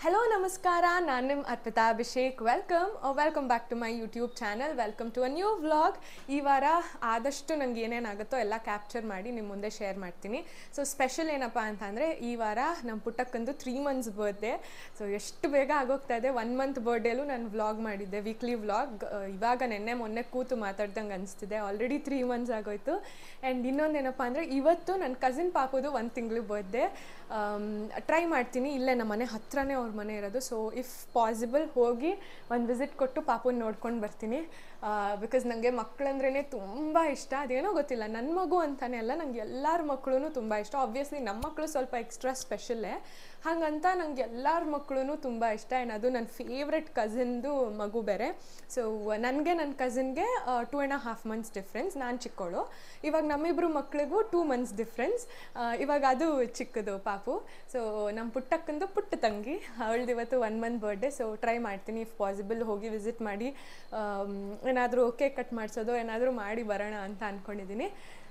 Hello, Namaskara. Nanim Arpita Abhishek. Welcome back to my YouTube channel. Welcome to a new vlog. ಈ ವಾರ ಆದಷ್ಟು ನನಗೆ ಏನೇನಾಗುತ್ತೋ ಎಲ್ಲ capture ಮಾಡಿ ನಿಮ್ಮ ಮುಂದೆ ಶೇರ್ ಮಾಡ್ತೀನಿ. ಸೊ ಸ್ಪೆಷಲ್ ಏನಪ್ಪ ಅಂತಂದರೆ ಈ ವಾರ ನಮ್ಮ ಪುಟ್ಟಕ್ಕಂದು 3 months ಬರ್ತ್ಡೇ. ಸೊ ಎಷ್ಟು ಬೇಗ ಆಗೋಗ್ತಾ ಇದೆ. 1 month ಬರ್ಡೇಲೂ ನಾನು ವ್ಲಾಗ್ ಮಾಡಿದ್ದೆ, ವೀಕ್ಲಿ ವ್ಲಾಗ್. ಇವಾಗ ಮೊನ್ನೆ ಕೂತು ಮಾತಾಡ್ದಂಗೆ ಅನಿಸ್ತಿದೆ. ಆಲ್ರೆಡಿ 3 months ಆಗೋಯ್ತು. ಆ್ಯಂಡ್ ಇನ್ನೊಂದೇನಪ್ಪ ಅಂದರೆ ಇವತ್ತು ನನ್ನ ಕಸಿನ್ ಪಾಪುದು 1 ತಿಂಗಳು ಬರ್ತ್ಡೇ. ಟ್ರೈ ಮಾಡ್ತೀನಿ, ಇಲ್ಲೇ ನಮ್ಮ ಮನೆ ಹತ್ರನೇ ಅವ್ರ ಮನೆ ಇರೋದು. ಸೊ ಇಫ್ ಪಾಸಿಬಲ್ ಹೋಗಿ ಒಂದು ವಿಸಿಟ್ ಕೊಟ್ಟು ಪಾಪುನ ನೋಡ್ಕೊಂಡು ಬರ್ತೀನಿ. ಬಿಕಾಸ್ ನನಗೆ ಮಕ್ಕಳಂದ್ರೇ ತುಂಬ ಇಷ್ಟ. ಅದೇನೋ ಗೊತ್ತಿಲ್ಲ, ನನ್ನ ಮಗು ಅಂತಲೇ ಅಲ್ಲ, ನಂಗೆ ಎಲ್ಲರ ಮಕ್ಕಳು ತುಂಬ ಇಷ್ಟ. ಆಬ್ವಿಯಸ್ಲಿ ನಮ್ಮ ಮಕ್ಕಳು ಸ್ವಲ್ಪ ಎಕ್ಸ್ಟ್ರಾ ಸ್ಪೆಷಲ್ಲೇ, ಹಾಗಂತ ನಂಗೆ ಎಲ್ಲರ ಮಕ್ಕಳು ತುಂಬ ಇಷ್ಟ. ಆ್ಯಂಡ್ ಅದು ನನ್ನ ಫೇವ್ರೆಟ್ ಕಸಿನ್ದು ಮಗು ಬೇರೆ. ಸೊ ನನಗೆ ನನ್ನ ಕಸಿನ್ಗೆ 2.5 months ಡಿಫ್ರೆನ್ಸ್. ನಾನು ಚಿಕ್ಕವಳು. ಇವಾಗ ನಮ್ಮಿಬ್ಬರು ಮಕ್ಳಿಗೂ 2 months ಡಿಫ್ರೆನ್ಸ್. ಇವಾಗ ಅದು ಚಿಕ್ಕದು ಪಾಪು. ಸೊ ನಮ್ಮ ಪುಟ್ಟಕ್ಕಂದು ಪುಟ್ಟ ತಂಗಿ, ಅವಳದು ಇವತ್ತು 1 month ಬರ್ಡೇ. ಸೊ ಟ್ರೈ ಮಾಡ್ತೀನಿ ಇಫ್ ಪಾಸಿಬಲ್ ಹೋಗಿ ವಿಸಿಟ್ ಮಾಡಿ ಏನಾದರೂ ಕೇಕ್ ಕಟ್ ಮಾಡಿಸೋದು ಏನಾದರೂ ಮಾಡಿ ಬರೋಣ ಅಂತ ಅಂದ್ಕೊಂಡಿದ್ದೀನಿ.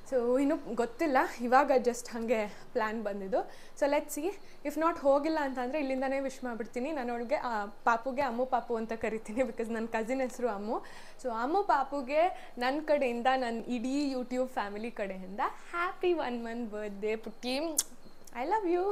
ಸೊ ಇನ್ನೂ ಗೊತ್ತಿಲ್ಲ, ಇವಾಗ ಜಸ್ಟ್ ಹಾಗೆ ಪ್ಲ್ಯಾನ್ ಬಂದಿದ್ದು. So let's see. If not ಹೋಗಿಲ್ಲ ಅಂತಂದರೆ ಇಲ್ಲಿಂದನೇ ವಿಶ್ ಮಾಡಿಬಿಡ್ತೀನಿ. ನಾನು ಅವಳಿಗೆ ಪಾಪುಗೆ ಅಮ್ಮು ಪಾಪು ಅಂತ ಕರಿತೀನಿ, ಬಿಕಾಸ್ ನನ್ನ ಕಸಿನ್ ಹೆಸರು ಅಮ್ಮು. ಸೊ ಅಮ್ಮು ಪಾಪುಗೆ ನನ್ನ ಕಡೆಯಿಂದ, ನನ್ನ ಇಡೀ ಯೂಟ್ಯೂಬ್ ಫ್ಯಾಮಿಲಿ ಕಡೆಯಿಂದ ಹ್ಯಾಪಿ 1 month ಬರ್ತ್ಡೇ ಪುಟ್ಟಿ. I love you.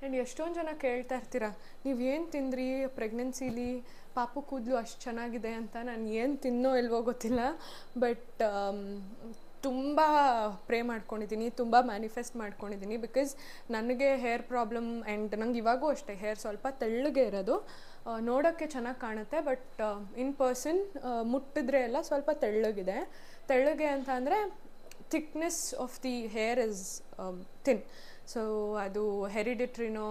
ಆ್ಯಂಡ್ ಎಷ್ಟೊಂದು ಜನ ಕೇಳ್ತಾ ಇರ್ತೀರ, ನೀವು ಏನು ತಿಂದ್ರಿ ಪ್ರೆಗ್ನೆನ್ಸಿಲಿ, ಪಾಪು ಕೂದಲು ಅಷ್ಟು ಚೆನ್ನಾಗಿದೆ ಅಂತ. ನಾನು ಏನು ತಿನ್ನೋ ಇಲ್ವೋ ಗೊತ್ತಿಲ್ಲ, ಬಟ್ ತುಂಬ ಪ್ರೇ ಮಾಡ್ಕೊಂಡಿದ್ದೀನಿ, ತುಂಬ ಮ್ಯಾನಿಫೆಸ್ಟ್ ಮಾಡ್ಕೊಂಡಿದ್ದೀನಿ. ಬಿಕಾಸ್ ನನಗೆ ಹೇರ್ ಪ್ರಾಬ್ಲಮ್, ಆ್ಯಂಡ್ ನಂಗೆ ಇವಾಗೂ ಅಷ್ಟೇ ಹೇರ್ ಸ್ವಲ್ಪ ತೆಳ್ಳಗೆ ಇರೋದು. ನೋಡೋಕ್ಕೆ ಚೆನ್ನಾಗಿ ಕಾಣುತ್ತೆ, ಬಟ್ ಇನ್ ಪರ್ಸನ್ ಮುಟ್ಟಿದ್ರೆ ಎಲ್ಲ ಸ್ವಲ್ಪ ತೆಳ್ಳಗೆ ಅಂತ ಅಂದರೆ thickness of the hair is thin. So ಅದು ಹೆರಿಡಿಟ್ರಿನೋ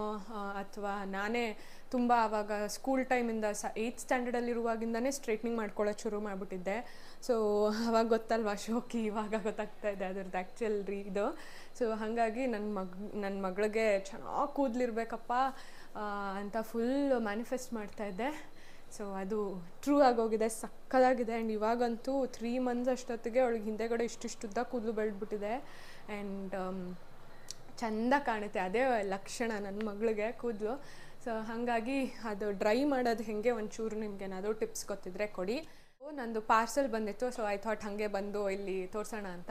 ಅಥವಾ ನಾನೇ ತುಂಬ ಆವಾಗ ಸ್ಕೂಲ್ ಟೈಮಿಂದ 8th ಸ್ಟ್ಯಾಂಡರ್ಡಲ್ಲಿರುವಾಗಿಂದನೇ ಸ್ಟ್ರೈಟ್ನಿಂಗ್ ಮಾಡ್ಕೊಳ್ಳೋದು ಶುರು ಮಾಡಿಬಿಟ್ಟಿದ್ದೆ. ಸೊ ಅವಾಗ ಗೊತ್ತಲ್ವಾ ಶೋಕಿ, ಇವಾಗ ಗೊತ್ತಾಗ್ತಾ ಇದೆ ಅದ್ರದ್ದು ಆ್ಯಕ್ಚುಲ್ ಇದು. ಸೊ ಹಾಗಾಗಿ ನನ್ನ ಮಗಳಿಗೆ ಚೆನ್ನಾಗಿ ಕೂದಲಿರ್ಬೇಕಪ್ಪ ಅಂತ ಫುಲ್ ಮ್ಯಾನಿಫೆಸ್ಟ್ ಮಾಡ್ತಾಯಿದ್ದೆ. ಸೊ ಅದು ಟ್ರೂ ಆಗೋಗಿದೆ, ಸಕ್ಕದಾಗಿದೆ. ಆ್ಯಂಡ್ ಇವಾಗಂತೂ 3 months ಅಷ್ಟೊತ್ತಿಗೆ ಅವಳಿಗೆ ಹಿಂದೆಗಡೆ ಇಷ್ಟಿಷ್ಟುದ್ದ ಕೂದಲು ಬೆಳೆದ್ಬಿಟ್ಟಿದೆ. ಆ್ಯಂಡ್ ಚೆಂದ ಕಾಣುತ್ತೆ. ಅದೇ ಲಕ್ಷಣ ನನ್ನ ಮಗಳಿಗೆ ಕೂದಲು. ಸೊ ಹಾಗಾಗಿ ಅದು ಡ್ರೈ ಮಾಡೋದು ಹೇಗೆ ಒಂಚೂರು ನಿಮ್ಗೆ ಏನಾದರೂ ಟಿಪ್ಸ್ ಗೊತ್ತಿದ್ರೆ ಕೊಡಿ. ನಂದು ಪಾರ್ಸಲ್ ಬಂದಿತ್ತು. ಸೊ ಐ ಥಾಟ್ ಹಾಗೆ ಬಂದು ಇಲ್ಲಿ ತೋರಿಸೋಣ ಅಂತ.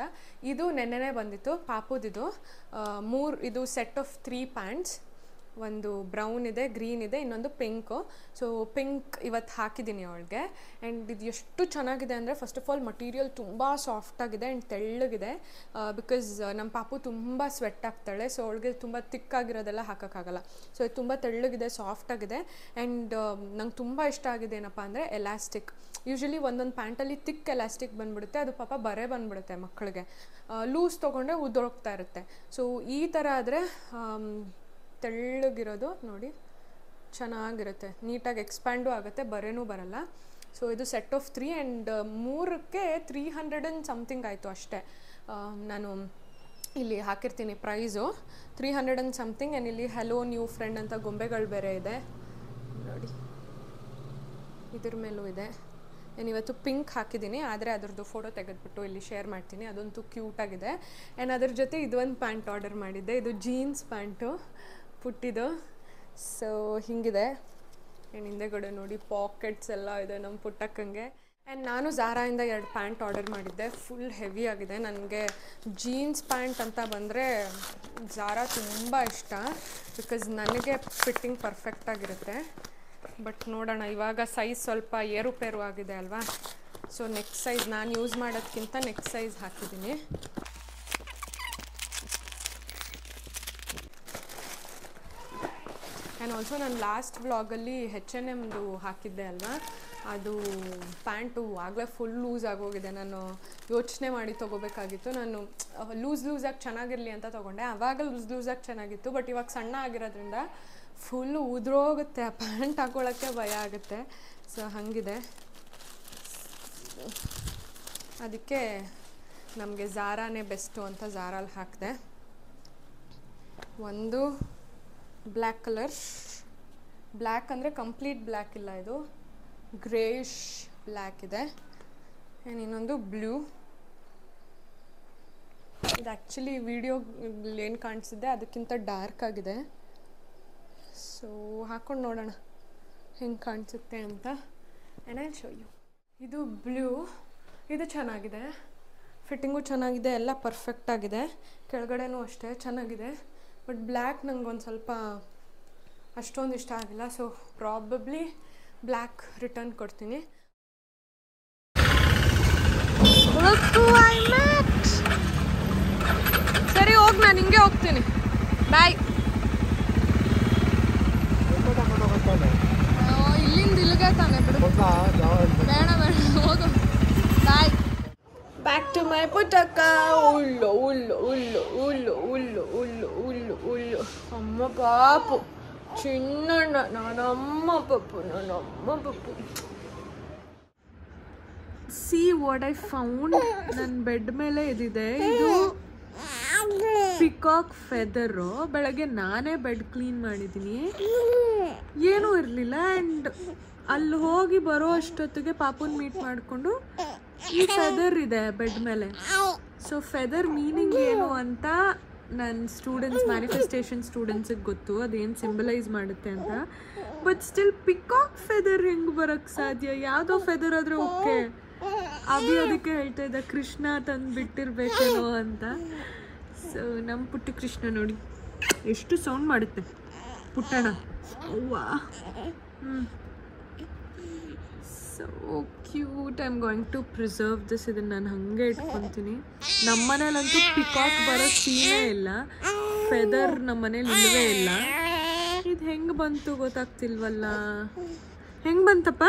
ಇದು ನೆನ್ನೆನೇ ಬಂದಿತ್ತು ಪಾಪುದಿದು. ಇದು ಸೆಟ್ ಆಫ್ 3 ಪ್ಯಾಂಟ್ಸ್. ಒಂದು ಬ್ರೌನ್ ಇದೆ, ಗ್ರೀನ್ ಇದೆ, ಇನ್ನೊಂದು ಪಿಂಕು. ಸೊ ಪಿಂಕ್ ಇವತ್ತು ಹಾಕಿದ್ದೀನಿ ಅವಳಿಗೆ. ಆ್ಯಂಡ್ ಇದು ಎಷ್ಟು ಚೆನ್ನಾಗಿದೆ ಅಂದರೆ, ಫಸ್ಟ್ ಆಫ್ ಆಲ್ ಮಟೀರಿಯಲ್ ತುಂಬ ಸಾಫ್ಟಾಗಿದೆ ಆ್ಯಂಡ್ ತೆಳ್ಳಗಿದೆ. ಬಿಕಾಸ್ ನಮ್ಮ ಪಾಪು ತುಂಬ ಸ್ವೆಟ್ ಆಗ್ತಾಳೆ. ಸೊ ಅವಳಿಗೆ ತುಂಬ ತಿಕ್ಕಾಗಿರೋದೆಲ್ಲ ಹಾಕೋಕ್ಕಾಗಲ್ಲ. ಸೊ ಇದು ತುಂಬ ತೆಳ್ಳಗಿದೆ, ಸಾಫ್ಟಾಗಿದೆ. ಆ್ಯಂಡ್ ನಂಗೆ ತುಂಬ ಇಷ್ಟ ಆಗಿದೆ ಏನಪ್ಪ ಅಂದರೆ ಎಲಾಸ್ಟಿಕ್. ಯೂಶ್ವಲಿ ಒಂದೊಂದು ಪ್ಯಾಂಟಲ್ಲಿ ತಿಕ್ ಎಲಾಸ್ಟಿಕ್ ಬಂದುಬಿಡುತ್ತೆ, ಅದು ಪಾಪ ಬರೆ ಬಂದುಬಿಡುತ್ತೆ ಮಕ್ಕಳಿಗೆ. ಲೂಸ್ ತೊಗೊಂಡ್ರೆ ಉದ್ದೋಗ್ತಾ ಇರುತ್ತೆ. ಸೊ ಈ ಥರ ಆದರೆ ತೆಳ್ಳಗಿರೋದು ನೋಡಿ ಚೆನ್ನಾಗಿರುತ್ತೆ, ನೀಟಾಗಿ ಎಕ್ಸ್ಪ್ಯಾಂಡು ಆಗುತ್ತೆ, ಬರೇನೂ ಬರಲ್ಲ. ಸೊ ಇದು ಸೆಟ್ ಆಫ್ 3 ಆ್ಯಂಡ್ 3ಕ್ಕೆ 300 and something ಆಯಿತು ಅಷ್ಟೇ. ನಾನು ಇಲ್ಲಿ ಹಾಕಿರ್ತೀನಿ ಪ್ರೈಸು 300 and something. ಆ್ಯಂಡ್ ಇಲ್ಲಿ ಹೆಲೋ ನ್ಯೂ ಫ್ರೆಂಡ್ ಅಂತ ಗೊಂಬೆಗಳು ಬೇರೆ ಇದೆ ನೋಡಿ, ಇದ್ರ ಮೇಲೂ ಇದೆ. ನಾನು ಇವತ್ತು ಪಿಂಕ್ ಹಾಕಿದ್ದೀನಿ, ಆದರೆ ಅದರದ್ದು ಫೋಟೋ ತೆಗೆದುಬಿಟ್ಟು ಇಲ್ಲಿ ಶೇರ್ ಮಾಡ್ತೀನಿ. ಅದಂತೂ ಕ್ಯೂಟಾಗಿದೆ. ಆ್ಯಂಡ್ ಅದ್ರ ಜೊತೆ ಇದೊಂದು ಪ್ಯಾಂಟ್ ಆರ್ಡರ್ ಮಾಡಿದ್ದೆ. ಇದು ಜೀನ್ಸ್ ಪ್ಯಾಂಟು ಪುಟ್ಟಿದು. ಸೊ ಹೀಗಿದೆ. ಆ್ಯಂಡ್ ಹಿಂದೆಗಡೆ ನೋಡಿ ಪಾಕೆಟ್ಸ್ ಎಲ್ಲ ಇದೆ ನಮ್ಮ ಪುಟ್ಟಕ್ಕಂಗೆ. ಆ್ಯಂಡ್ ನಾನು ಝಾರಾಯಿಂದ 2 ಪ್ಯಾಂಟ್ ಆರ್ಡರ್ ಮಾಡಿದ್ದೆ. ಫುಲ್ ಹೆವಿ ಆಗಿದೆ. ನನಗೆ ಜೀನ್ಸ್ ಪ್ಯಾಂಟ್ ಅಂತ ಬಂದರೆ ಝಾರಾ ತುಂಬ ಇಷ್ಟ, ಬಿಕಾಸ್ ನನಗೆ ಫಿಟ್ಟಿಂಗ್ ಪರ್ಫೆಕ್ಟಾಗಿರುತ್ತೆ. ಬಟ್ ನೋಡೋಣ, ಇವಾಗ ಸೈಜ್ ಸ್ವಲ್ಪ ಏರುಪೇರು ಆಗಿದೆ ಅಲ್ವಾ. ಸೊ ನೆಕ್ಸ್ಟ್ ಸೈಜ್ ನಾನು ಯೂಸ್ ಮಾಡೋದಕ್ಕಿಂತ ನೆಕ್ಸ್ಟ್ ಸೈಜ್ ಹಾಕಿದ್ದೀನಿ. ಆ್ಯಂಡ್ ಆಲ್ಸೋ ನಾನು ಲಾಸ್ಟ್ ವ್ಲಾಗಲ್ಲಿ H&Mದು ಹಾಕಿದ್ದೆ ಅಲ್ವಾ, ಅದು ಪ್ಯಾಂಟು ಆಗಲೇ ಫುಲ್ ಲೂಸ್ ಆಗೋಗಿದೆ. ನಾನು ಯೋಚನೆ ಮಾಡಿ ತೊಗೋಬೇಕಾಗಿತ್ತು. ನಾನು ಲೂಸಾಗಿ ಚೆನ್ನಾಗಿರಲಿ ಅಂತ ತೊಗೊಂಡೆ. ಆವಾಗ ಲೂಸಾಗಿ ಚೆನ್ನಾಗಿತ್ತು, ಬಟ್ ಇವಾಗ ಸಣ್ಣ ಆಗಿರೋದ್ರಿಂದ ಫುಲ್ಲು ಉದುರೋಗುತ್ತೆ. ಆ ಪ್ಯಾಂಟ್ ಹಾಕೊಳ್ಳೋಕ್ಕೆ ಭಯ ಆಗುತ್ತೆ. ಸೊ ಹಾಗಿದೆ. ಅದಕ್ಕೆ ನಮಗೆ ಝಾರಾನೇ ಬೆಸ್ಟು ಅಂತ ಝಾರಲ್ಲಿ ಹಾಕಿದೆ. ಒಂದು ಬ್ಲ್ಯಾಕ್ ಕಲರ್, ಬ್ಲ್ಯಾಕ್ ಅಂದರೆ ಕಂಪ್ಲೀಟ್ ಬ್ಲ್ಯಾಕ್ ಇಲ್ಲ, ಇದು ಗ್ರೇಷ್ ಬ್ಲ್ಯಾಕ್ ಇದೆ ಆ್ಯಂಡ್ ಇನ್ನೊಂದು ಬ್ಲೂ. ಇದು ಆ್ಯಕ್ಚುಲಿ ವಿಡಿಯೋಲಿ ಏನು ಕಾಣಿಸಿದೆ ಅದಕ್ಕಿಂತ ಡಾರ್ಕ್ ಆಗಿದೆ. ಸೊ ಹಾಕ್ಕೊಂಡು ನೋಡೋಣ ಹೆಂಗೆ ಕಾಣಿಸುತ್ತೆ ಅಂತ. And I show you. ಇದು ಬ್ಲೂ, ಇದು ಚೆನ್ನಾಗಿದೆ, ಫಿಟ್ಟಿಂಗು ಚೆನ್ನಾಗಿದೆ, ಎಲ್ಲ ಪರ್ಫೆಕ್ಟ್ ಆಗಿದೆ, ಕೆಳಗಡೆನೂ ಅಷ್ಟೇ ಚೆನ್ನಾಗಿದೆ. ಬಟ್ ಬ್ಲ್ಯಾಕ್ ನಂಗೆ ಒಂದು ಸ್ವಲ್ಪ ಅಷ್ಟೊಂದು ಇಷ್ಟ ಆಗಿಲ್ಲ. ಸೊ ಪ್ರಾಬಬ್ಲಿ ಬ್ಲ್ಯಾಕ್ ರಿಟರ್ನ್ ಕೊಡ್ತೀನಿ. ಸರಿ ಹೋಗಿ ನಾನು ಹಿಂಗೆ ಹೋಗ್ತೀನಿ. ಬಾಯ್. ಇಲ್ಲಿಂದ ಇಲ್ಲಿಗೆ ತಾನೆ ಬಿಡು. ಬೇಡ ಬೇಡ ಹೋಗು. ಬಾಯ್. ಬ್ಯಾಕ್ ಟು ಮೈ ಪುಟ್ಟಕ್ಕ. ಉಳ್ಳು ಉಳ್ಳು ಉಳ್ಳು ಉಳ್ಳು ಉಳ್ಳು ಉಳ್ಳು ಉಳ್ಳು ಉಳ್ಳು. ಅಮ್ಮ ಪಾಪು ಚಿನ್ನಣ್ಣ, ನಾನಮ್ಮ ಪಪ್ಪು, ನಾನಮ್ಮ ಪಪ್ಪು. See what I found. ನನ್ನ ಬೆಡ್ ಮೇಲೆ ಇದಿದೆ. ಇದು ಪಿಕಾಕ್ ಫೆದರು. ಬೆಳಗ್ಗೆ ನಾನೇ ಬೆಡ್ ಕ್ಲೀನ್ ಮಾಡಿದ್ದೀನಿ, ಏನೂ ಇರಲಿಲ್ಲ. ಆ್ಯಂಡ್ ಅಲ್ಲಿ ಹೋಗಿ ಬರೋ ಅಷ್ಟೊತ್ತಿಗೆ ಪಾಪುನ ಮೀಟ್ ಮಾಡಿಕೊಂಡು ಈ ಫೆದರ್ ಇದೆ ಬೆಡ್ ಮೇಲೆ. ಸೊ ಫೆದರ್ ಮೀನಿಂಗ್ ಏನು ಅಂತ ನನ್ನ ಸ್ಟೂಡೆಂಟ್ಸ್, ಮ್ಯಾನಿಫೆಸ್ಟೇಷನ್ ಸ್ಟೂಡೆಂಟ್ಸಿಗೆ ಗೊತ್ತು ಅದೇನು ಸಿಂಬಲೈಸ್ ಮಾಡುತ್ತೆ ಅಂತ. ಬಟ್ ಸ್ಟಿಲ್ ಪಿಕಾಕ್ ಫೆದರ್ ಹೆಂಗೆ ಬರೋಕ್ಕೆ ಸಾಧ್ಯ? ಯಾವುದೋ ಫೆದರ್ ಆದರೆ ಓಕೆ. ಅದಕ್ಕೆ ಹೇಳ್ತಾ ಇದ್ದ ಕೃಷ್ಣ ತಂದು ಬಿಟ್ಟಿರ್ಬೇಕೇನೋ ಅಂತ. ಸೊ ನಮ್ಮ ಪುಟ್ಟ ಕೃಷ್ಣ ನೋಡಿ ಎಷ್ಟು ಸೌಂಡ್ ಮಾಡುತ್ತೆ ಪುಟ್ಟಣ. ಅವ್ವಾ, so cute. I am going to preserve this. ಇದನ್ನು ನಾನು ಹಾಗೆ ಇಟ್ಕೊತೀನಿ. ನಮ್ಮ ಮನೇಲಂತೂ ಪಿಕಾಕ್ ಬರೋ ಸೀನೇ ಇಲ್ಲ, ಫೆದರ್ ನಮ್ಮ ಮನೇಲಿ ಇಲ್ಲವೇ ಇಲ್ಲ. ಇದು ಹೆಂಗೆ ಬಂತು ಗೊತ್ತಾಗ್ತಿಲ್ವಲ್ಲ. ಹೆಂಗೆ ಬಂತಪ್ಪ?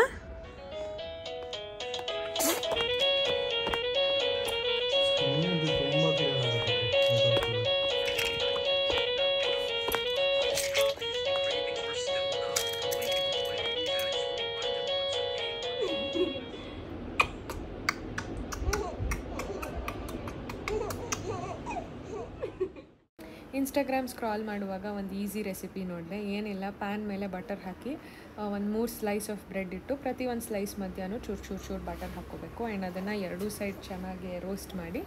ಇನ್ಸ್ಟಾಗ್ರಾಮ್ ಸ್ಕ್ರಾಲ್ ಮಾಡುವಾಗ ಒಂದು ಈಸಿ ರೆಸಿಪಿ ನೋಡಿದೆ. ಏನಿಲ್ಲ, ಪ್ಯಾನ್ ಮೇಲೆ ಬಟರ್ ಹಾಕಿ ಒಂದು 3 ಸ್ಲೈಸ್ ಆಫ್ ಬ್ರೆಡ್ ಇಟ್ಟು ಪ್ರತಿ ಒಂದು ಸ್ಲೈಸ್ ಮಧ್ಯಾಹ್ನ ಚೂರು ಬಟರ್ ಹಾಕ್ಕೋಬೇಕು. ಆ್ಯಂಡ್ ಅದನ್ನು 2 ಸೈಡ್ ಚೆನ್ನಾಗಿ ರೋಸ್ಟ್ ಮಾಡಿ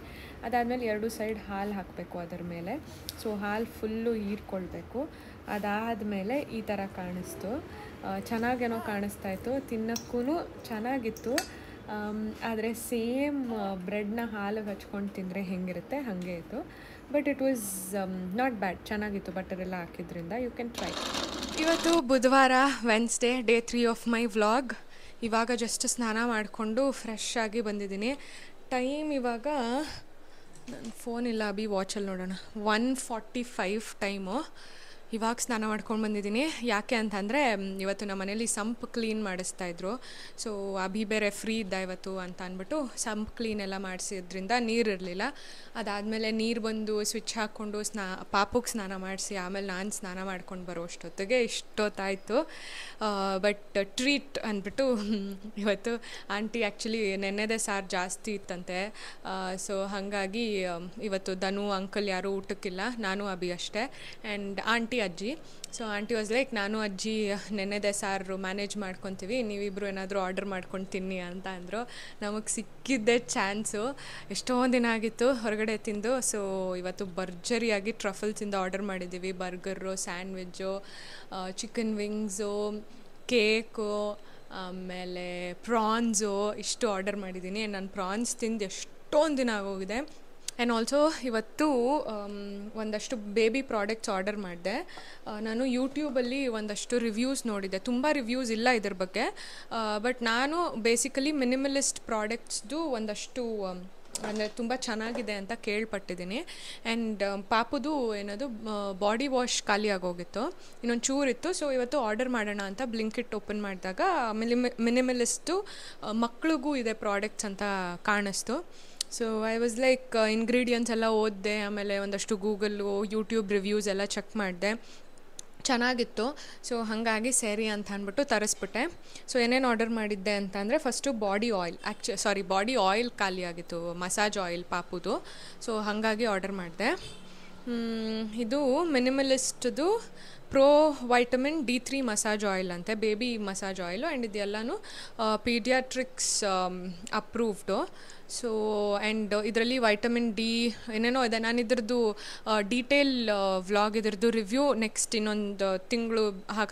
ಅದಾದಮೇಲೆ 2 ಸೈಡ್ ಹಾಲು ಹಾಕಬೇಕು ಅದರ ಮೇಲೆ. ಸೊ ಹಾಲು ಫುಲ್ಲು ಹೀರ್ಕೊಳ್ಬೇಕು. ಅದಾದಮೇಲೆ ಈ ಥರ ಕಾಣಿಸ್ತು, ಚೆನ್ನಾಗೇನೋ ಕಾಣಿಸ್ತಾಯಿತ್ತು, ತಿನ್ನೋಕ್ಕೂ ಚೆನ್ನಾಗಿತ್ತು. ಆದರೆ ಸೇಮ್ ಬ್ರೆಡ್ನ ಹಾಲಿಗೆ ಹಚ್ಕೊಂಡು ತಿಂದರೆ ಹೆಂಗಿರುತ್ತೆ ಹಾಗೆ ಇತ್ತು. But it was not bad, ಚೆನ್ನಾಗಿತ್ತು ಬಟರ್ ಎಲ್ಲ ಹಾಕಿದ್ರಿಂದ. You can try. ಇವತ್ತು ಬುಧವಾರ, Wednesday, day 3 of my vlog. ಇವಾಗ ಜಸ್ಟ್ ಸ್ನಾನ ಮಾಡಿಕೊಂಡು ಫ್ರೆಶ್ ಆಗಿ ಬಂದಿದ್ದೀನಿ. ಟೈಮ್ ಇವಾಗ ನನ್ನ ಫೋನ್ ಇಲ್ಲ, ಅಭಿ ವಾಚಲ್ಲಿ ನೋಡೋಣ, 1:45 ಟೈಮು. ಇವಾಗ ಸ್ನಾನ ಮಾಡ್ಕೊಂಡು ಬಂದಿದ್ದೀನಿ. ಯಾಕೆ ಅಂತಂದರೆ ಇವತ್ತು ನಮ್ಮ ಮನೇಲಿ ಸಂಪ್ ಕ್ಲೀನ್ ಮಾಡಿಸ್ತಾಯಿದ್ರು. ಸೊ ಅಭಿ ಬೇರೆ ಫ್ರೀ ಇದ್ದ ಇವತ್ತು ಅಂತ ಅಂದ್ಬಿಟ್ಟು ಸಂಪ್ ಕ್ಲೀನ್ ಎಲ್ಲ ಮಾಡಿಸಿದ್ರಿಂದ ನೀರಿರಲಿಲ್ಲ. ಅದಾದಮೇಲೆ ನೀರು ಬಂದು ಸ್ವಿಚ್ ಹಾಕ್ಕೊಂಡು ಪಾಪುಗೆ ಸ್ನಾನ ಮಾಡಿಸಿ ಆಮೇಲೆ ನಾನು ಸ್ನಾನ ಮಾಡ್ಕೊಂಡು ಬರೋ ಅಷ್ಟೊತ್ತಿಗೆ ಇಷ್ಟೊತ್ತಾಯಿತು. ಬಟ್ ಟ್ರೀಟ್ ಅಂದ್ಬಿಟ್ಟು ಇವತ್ತು ಆಂಟಿ ಆ್ಯಕ್ಚುಲಿ ನೆನ್ನೆದೇ ಸಾರು ಜಾಸ್ತಿ ಇತ್ತಂತೆ. ಸೊ ಹಾಗಾಗಿ ಇವತ್ತು ಧನು ಅಂಕಲ್ ಯಾರೂ ಊಟಕ್ಕಿಲ್ಲ, ನಾನು ಅಭಿ ಅಷ್ಟೇ ಆ್ಯಂಡ್ ಆಂಟಿ ಅಜ್ಜಿ. ಸೊ ಆಂಟಿ ವಾಸ್ ಲೈಕ್, ನಾನು ಅಜ್ಜಿ ನೆನ್ನೆದೇ ಸಾರು ಮ್ಯಾನೇಜ್ ಮಾಡ್ಕೊತೀವಿ, ನೀವಿಬ್ಬರು ಏನಾದರೂ ಆರ್ಡರ್ ಮಾಡ್ಕೊಂಡು ತಿನ್ನಿ ಅಂತ ಅಂದರು. ನಮಗೆ ಸಿಕ್ಕಿದ್ದೇ ಚಾನ್ಸು. ಎಷ್ಟೊಂದು ದಿನ ಆಗಿತ್ತು ಹೊರಗಡೆ ತಿಂದು. ಸೊ ಇವತ್ತು ಭರ್ಜರಿಯಾಗಿ ಟ್ರಫಲ್ಸಿಂದ ಆರ್ಡರ್ ಮಾಡಿದ್ದೀವಿ. Burger, sandwich, chicken wings, cake, ಆಮೇಲೆ ಪ್ರಾನ್ಸು ಇಷ್ಟು ಆರ್ಡರ್ ಮಾಡಿದ್ದೀನಿ. ನಾನು ಪ್ರಾನ್ಸ್ ತಿಂದು ಎಷ್ಟೊಂದು ದಿನ ಆಗೋಗಿದೆ. ಆ್ಯಂಡ್ ಆಲ್ಸೋ ಇವತ್ತು ಒಂದಷ್ಟು ಬೇಬಿ ಪ್ರಾಡಕ್ಟ್ಸ್ ಆರ್ಡರ್ ಮಾಡಿದೆ. ನಾನು ಯೂಟ್ಯೂಬಲ್ಲಿ ಒಂದಷ್ಟು ರಿವ್ಯೂಸ್ ನೋಡಿದೆ, ತುಂಬ ರಿವ್ಯೂಸ್ ಇಲ್ಲ ಇದ್ರ ಬಗ್ಗೆ. ಬಟ್ ನಾನು ಬೇಸಿಕಲಿ ಮಿನಿಮಲಿಸ್ಟ್ ಪ್ರಾಡಕ್ಟ್ಸ್ದು ಒಂದಷ್ಟು ಅಂದರೆ ತುಂಬ ಚೆನ್ನಾಗಿದೆ ಅಂತ ಕೇಳ್ಪಟ್ಟಿದ್ದೀನಿ. ಆ್ಯಂಡ್ ಪಾಪುದು ಏನದು ಬಾಡಿ ವಾಶ್ ಖಾಲಿ ಆಗೋಗಿತ್ತು, ಇನ್ನೊಂದು ಚೂರಿತ್ತು. ಸೊ ಇವತ್ತು ಆರ್ಡರ್ ಮಾಡೋಣ ಅಂತ ಬ್ಲಿಂಕಿಟ್ ಓಪನ್ ಮಾಡಿದಾಗ ಮಿನಿಮಲಿಸ್ಟು ಮಕ್ಳಿಗೂ ಇದೆ ಪ್ರಾಡಕ್ಟ್ಸ್ ಅಂತ ಕಾಣಿಸ್ತು. So I was like ingredients ಎಲ್ಲ ಓದಿದೆ, ಆಮೇಲೆ ಒಂದಷ್ಟು ಗೂಗಲ್ಲು ಯೂಟ್ಯೂಬ್ ರಿವ್ಯೂಸ್ ಎಲ್ಲ ಚೆಕ್ ಮಾಡಿದೆ, ಚೆನ್ನಾಗಿತ್ತು. ಸೊ ಹಾಗಾಗಿ ಸರಿ ಅಂತ ಅಂದ್ಬಿಟ್ಟು ತರಿಸ್ಬಿಟ್ಟೆ. ಸೊ ಏನೇನು ಆರ್ಡರ್ ಮಾಡಿದ್ದೆ ಅಂತಂದರೆ ಫಸ್ಟು ಬಾಡಿ ಆಯಿಲ್ ಖಾಲಿ ಆಗಿತ್ತು, ಮಸಾಜ್ ಆಯಿಲ್ ಪಾಪುದು. ಸೊ ಹಾಗಾಗಿ ಆರ್ಡರ್ ಮಾಡಿದೆ. ಇದು ಮಿನಿಮಲಿಸ್ಟ್ದು pro vitamin D3 massage oil ಅಂತೆ, ಬೇಬಿ ಮಸಾಜ್ ಆಯಿಲು. ಆ್ಯಂಡ್ ಇದೆಲ್ಲನೂ ಪೀಡಿಯಾಟ್ರಿಕ್ಸ್ ಅಪ್ರೂವ್ಡು. ಸೊ ಆ್ಯಂಡ್ ಇದರಲ್ಲಿ ವೈಟಮಿನ್ ಡಿ ಏನೇನೋ ಇದೆ. ನಾನು ಇದ್ರದ್ದು ಡೀಟೇಲ್ ವ್ಲಾಗ್, ಇದ್ರದ್ದು ರಿವ್ಯೂ ನೆಕ್ಸ್ಟ್ ಇನ್ನೊಂದು ತಿಂಗಳು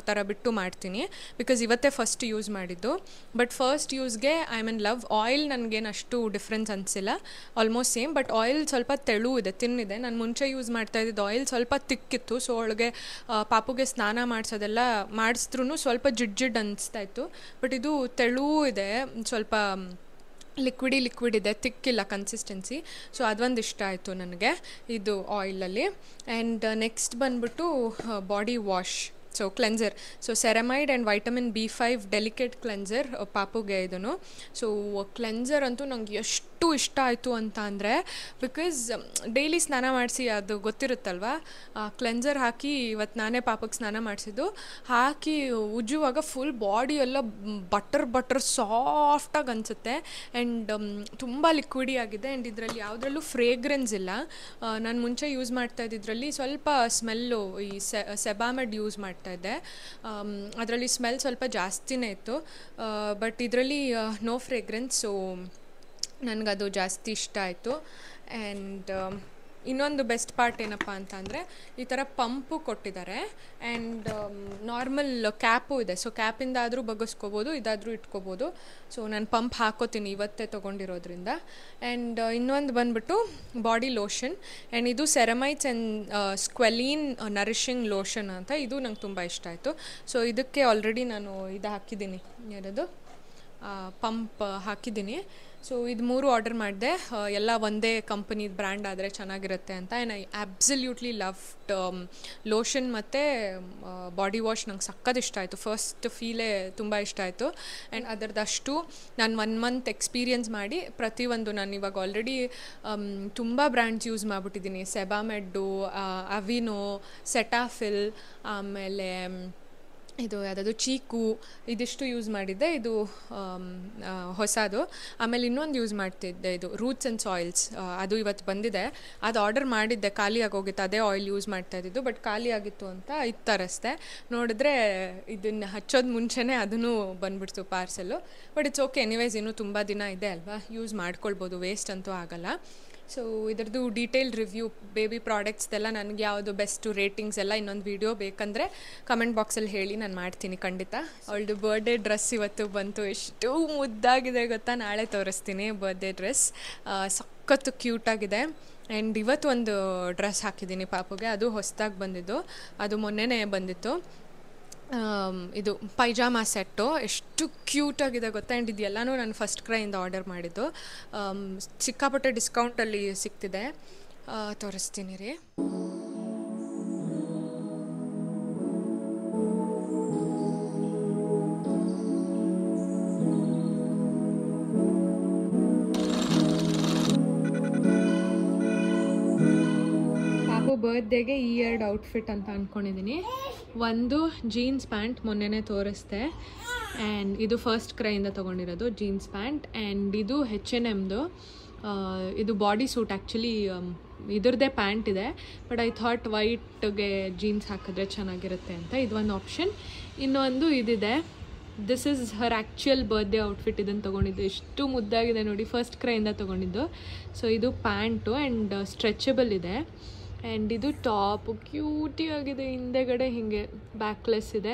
ಥರ ಬಿಟ್ಟು ಮಾಡ್ತೀನಿ, ಬಿಕಾಸ್ ಇವತ್ತೇ ಫಸ್ಟ್ ಯೂಸ್ ಮಾಡಿದ್ದು. ಬಟ್ ಫಸ್ಟ್ ಯೂಸ್ಗೆ I am in love. Oil ನನಗೇನು ಅಷ್ಟು ಡಿಫ್ರೆನ್ಸ್ ಅನಿಸಿಲ್ಲ, ಆಲ್ಮೋಸ್ಟ್ ಸೇಮ್. ಬಟ್ ಆಯಿಲ್ ಸ್ವಲ್ಪ ತೆಳು ಇದೆ, ತಿನ್ನಿದೆ. ನಾನು ಮುಂಚೆ ಯೂಸ್ ಮಾಡ್ತಾ ಇದ್ದಿದ್ದು ಆಯಿಲ್ ಸ್ವಲ್ಪ ತಿಕ್ಕಿತ್ತು. ಸೊ ಒಳಗೆ ಪಾಪುಗೆ ಸ್ನಾನ ಮಾಡಿಸೋದೆಲ್ಲ ಮಾಡಿಸಿದ್ರೂ ಸ್ವಲ್ಪ ಜಿಡ್ ಅನಿಸ್ತಾ ಇತ್ತು. ಬಟ್ ಇದು ತೆಳು ಇದೆ, ಸ್ವಲ್ಪ ಲಿಕ್ವಿಡ್ ಇದೆ, ತಿಕ್ಕಿಲ್ಲ ಕನ್ಸಿಸ್ಟೆನ್ಸಿ. ಸೊ ಅದೊಂದು ಇಷ್ಟ ಆಯಿತು ನನಗೆ ಇದು ಆಯಿಲಲ್ಲಿ. ಆ್ಯಂಡ್ ನೆಕ್ಸ್ಟ್ ಬಂದ್ಬಿಟ್ಟು body wash, so cleanser. So ceramide and vitamin B5 delicate cleanser ಪಾಪುಗೆ ಇದನ್ನು. ಸೊ ಕ್ಲೆನ್ಸರ್ ಅಂತೂ ನಂಗೆ ಎಷ್ಟು ಇಷ್ಟ ಆಯಿತು ಅಂತ ಅಂದರೆ, ಬಿಕಾಸ್ ಡೈಲಿ ಸ್ನಾನ ಮಾಡಿಸಿ ಅದು ಗೊತ್ತಿರುತ್ತಲ್ವ, ಕ್ಲೆನ್ಸರ್ ಹಾಕಿ ಇವತ್ತು ನಾನೇ ಪಾಪಕ್ಕೆ ಸ್ನಾನ ಮಾಡಿಸಿದ್ದು. ಹಾಕಿ ಉಜ್ಜುವಾಗ ಫುಲ್ ಬಾಡಿ ಎಲ್ಲ ಬಟರ್ ಸಾಫ್ಟಾಗಿ ಅನಿಸುತ್ತೆ. ಆ್ಯಂಡ್ ತುಂಬ ಲಿಕ್ವಿಡಿ ಆಗಿದೆ. ಆ್ಯಂಡ್ ಇದರಲ್ಲಿ ಯಾವುದ್ರಲ್ಲೂ ಫ್ರೇಗ್ರೆನ್ಸ್ ಇಲ್ಲ. ನಾನು ಮುಂಚೆ ಯೂಸ್ ಮಾಡ್ತಾ ಇದ್ದಿದ್ರಲ್ಲಿ ಸ್ವಲ್ಪ ಸ್ಮೆಲ್ಲು, ಈ ಸೆಬಾಮೆಡ್ ಯೂಸ್ ಮಾಡ್ತಾಯಿದ್ದೆ, ಅದರಲ್ಲಿ ಸ್ಮೆಲ್ ಸ್ವಲ್ಪ ಜಾಸ್ತಿನೇ ಇತ್ತು. ಬಟ್ ಇದರಲ್ಲಿ ನೋ ಫ್ರೇಗ್ರೆನ್ಸ್. ಸೊ ನನಗದು ಜಾಸ್ತಿ ಇಷ್ಟ ಆಯಿತು. ಆ್ಯಂಡ್ ಇನ್ನೊಂದು ಬೆಸ್ಟ್ ಪಾರ್ಟ್ ಏನಪ್ಪ ಅಂತ ಅಂದರೆ, ಈ ಥರ ಪಂಪು ಕೊಟ್ಟಿದ್ದಾರೆ. ಆ್ಯಂಡ್ ನಾರ್ಮಲ್ ಕ್ಯಾಪು ಇದೆ. ಸೊ ಕ್ಯಾಪಿಂದ ಆದರೂ ಬಗ್ಗಿಸ್ಕೋಬೋದು, ಇದಾದರೂ ಇಟ್ಕೋಬೋದು. ಸೊ ನಾನು ಪಂಪ್ ಹಾಕೋತೀನಿ ಇವತ್ತೇ ತೊಗೊಂಡಿರೋದ್ರಿಂದ. ಆ್ಯಂಡ್ ಇನ್ನೊಂದು ಬಂದುಬಿಟ್ಟು ಬಾಡಿ ಲೋಷನ್. ಆ್ಯಂಡ್ ಇದು ಸೆರಮೈಟ್ಸ್ ಆ್ಯಂಡ್ ಸ್ಕ್ವೆಲೀನ್ ನರಿಷಿಂಗ್ ಲೋಷನ್ ಅಂತ. ಇದು ನಂಗೆ ತುಂಬ ಇಷ್ಟ ಆಯಿತು. ಸೊ ಇದಕ್ಕೆ ಆಲ್ರೆಡಿ ನಾನು ಇದು ಹಾಕಿದ್ದೀನಿ, ಏನದು ಪಂಪ್ ಹಾಕಿದ್ದೀನಿ. ಸೊ ಇದು 3 ಆರ್ಡರ್ ಮಾಡಿದೆ, ಎಲ್ಲ ಒಂದೇ ಕಂಪನಿದು ಬ್ರ್ಯಾಂಡ್ ಆದರೆ ಚೆನ್ನಾಗಿರುತ್ತೆ ಅಂತ. And I absolutely loved lotion ಮತ್ತು ಬಾಡಿ ವಾಶ್. ನಂಗೆ ಸಕ್ಕತ್ ಇಷ್ಟ ಆಯಿತು. ಫಸ್ಟ್ ಫೀಲೇ ತುಂಬ ಇಷ್ಟ ಆಯಿತು. ಆ್ಯಂಡ್ ಅದರದಷ್ಟು ನಾನು 1 ಮಂತ್ ಎಕ್ಸ್ಪೀರಿಯನ್ಸ್ ಮಾಡಿ ಪ್ರತಿಯೊಂದು ನಾನು ಇವಾಗ ಆಲ್ರೆಡಿ ತುಂಬ ಬ್ರ್ಯಾಂಡ್ಸ್ ಯೂಸ್ ಮಾಡಿಬಿಟ್ಟಿದ್ದೀನಿ. ಸೆಬಾಮೆಡ್ಡು, ಅವಿನೋ, ಸೆಟಾಫಿಲ್, ಆಮೇಲೆ ಇದು ಯಾವುದಾದ್ರು ಚೀಕು, ಇದಿಷ್ಟು ಯೂಸ್ ಮಾಡಿದ್ದೆ. ಇದು ಹೊಸದು. ಆಮೇಲೆ ಇನ್ನೊಂದು ಯೂಸ್ ಮಾಡ್ತಿದ್ದೆ, ಇದು ರೂಟ್ಸ್ ಆ್ಯಂಡ್ ಸಾಯಿಲ್ಸ್. ಅದು ಇವತ್ತು ಬಂದಿದೆ. ಅದು ಆರ್ಡರ್ ಮಾಡಿದ್ದೆ, ಖಾಲಿ ಆಗೋಗಿತ್ತು. ಅದೇ ಆಯಿಲ್ ಯೂಸ್ ಮಾಡ್ತಾ ಇದ್ದಿದ್ದು, ಬಟ್ ಖಾಲಿ ಆಗಿತ್ತು ಅಂತ ಇದು ತರಿಸ್ದೆ. ನೋಡಿದ್ರೆ ಇದನ್ನು ಹಚ್ಚೋದು ಮುಂಚೆನೇ ಅದನ್ನು ಬಂದುಬಿಡ್ತು parcel. But it's okay, anyways ಇನ್ನೂ ತುಂಬ ದಿನ ಇದೆ ಅಲ್ವಾ, ಯೂಸ್ ಮಾಡ್ಕೊಳ್ಬೋದು, ವೇಸ್ಟ್ ಅಂತೂ ಆಗಲ್ಲ. ಸೊ ಇದರದ್ದು ಡೀಟೇಲ್ ರಿವ್ಯೂ, ಬೇಬಿ ಪ್ರಾಡಕ್ಟ್ಸ್ದೆಲ್ಲ, ನನಗೆ ಯಾವುದು ಬೆಸ್ಟು, ರೇಟಿಂಗ್ಸ್ ಎಲ್ಲ ಇನ್ನೊಂದು ವೀಡಿಯೋ ಬೇಕಂದರೆ ಕಮೆಂಟ್ ಬಾಕ್ಸಲ್ಲಿ ಹೇಳಿ, ನಾನು ಮಾಡ್ತೀನಿ ಖಂಡಿತ. ಅವಳದು ಬರ್ಡೇ ಡ್ರೆಸ್ ಇವತ್ತು ಬಂತು. ಎಷ್ಟು ಮುದ್ದಾಗಿದೆ ಗೊತ್ತಾ, ನಾಳೆ ತೋರಿಸ್ತೀನಿ ಬರ್ಡೇ ಡ್ರೆಸ್. ಸಖತ್ತು ಕ್ಯೂಟಾಗಿದೆ. ಆ್ಯಂಡ್ ಇವತ್ತು ಒಂದು ಡ್ರೆಸ್ ಹಾಕಿದ್ದೀನಿ ಪಾಪುಗೆ, ಅದು ಹೊಸದಾಗಿ ಬಂದಿದ್ದು, ಅದು ಮೊನ್ನೆನೇ ಬಂದಿತ್ತು. ಇದು ಪೈಜಾಮಾ ಸೆಟ್ಟು ಎಷ್ಟು ಕ್ಯೂಟಾಗಿದೆ ಗೊತ್ತಾ. ಆ್ಯಂಡ್ ಇದೆಲ್ಲನೂ ನಾನು ಫಸ್ಟ್ ಕ್ರೈಯಿಂದ ಆರ್ಡರ್ ಮಾಡಿದ್ದು. ಸಿಕ್ಕಾಪಟ್ಟೆ ಡಿಸ್ಕೌಂಟಲ್ಲಿ ಸಿಗ್ತಿದೆ, ತೋರಿಸ್ತೀನಿ ರೀ. ಬರ್ತ್ಡೇಗೆ ಈ 2 ಔಟ್ಫಿಟ್ ಅಂತ ಅಂದ್ಕೊಂಡಿದ್ದೀನಿ. ಒಂದು ಜೀನ್ಸ್ ಪ್ಯಾಂಟ್, ಮೊನ್ನೆನೇ ತೋರಿಸ್ದೆ. ಆ್ಯಂಡ್ ಇದು ಫಸ್ಟ್ ಕ್ರೈಯಿಂದ ತೊಗೊಂಡಿರೋದು ಜೀನ್ಸ್ ಪ್ಯಾಂಟ್. ಆ್ಯಂಡ್ ಇದು H&Mದು. ಇದು ಬಾಡಿ ಸೂಟ್ ಆ್ಯಕ್ಚುಲಿ, ಇದ್ರದ್ದೇ ಪ್ಯಾಂಟ್ ಇದೆ. ಬಟ್ ಐ ಥಾಟ್ ವೈಟ್ಗೆ ಜೀನ್ಸ್ ಹಾಕಿದ್ರೆ ಚೆನ್ನಾಗಿರುತ್ತೆ ಅಂತ ಇದು ಒಂದು ಆಪ್ಷನ್. ಇನ್ನೊಂದು ಇದಿದೆ, this is her actual birthday outfit. ಇದನ್ನು ತೊಗೊಂಡಿದ್ದು ಎಷ್ಟು ಮುದ್ದಾಗಿದೆ ನೋಡಿ, ಫಸ್ಟ್ ಕ್ರೈಯಿಂದ ತೊಗೊಂಡಿದ್ದು. ಸೊ ಇದು ಪ್ಯಾಂಟು ಆ್ಯಂಡ್ ಸ್ಟ್ರೆಚಬಲ್ ಇದೆ. ಆ್ಯಂಡ್ ಇದು ಟಾಪು ಕ್ಯೂಟಿ ಆಗಿದೆ, ಹಿಂದೆಗಡೆ ಹೀಗೆ ಬ್ಯಾಕ್ಲೆಸ್ ಇದೆ.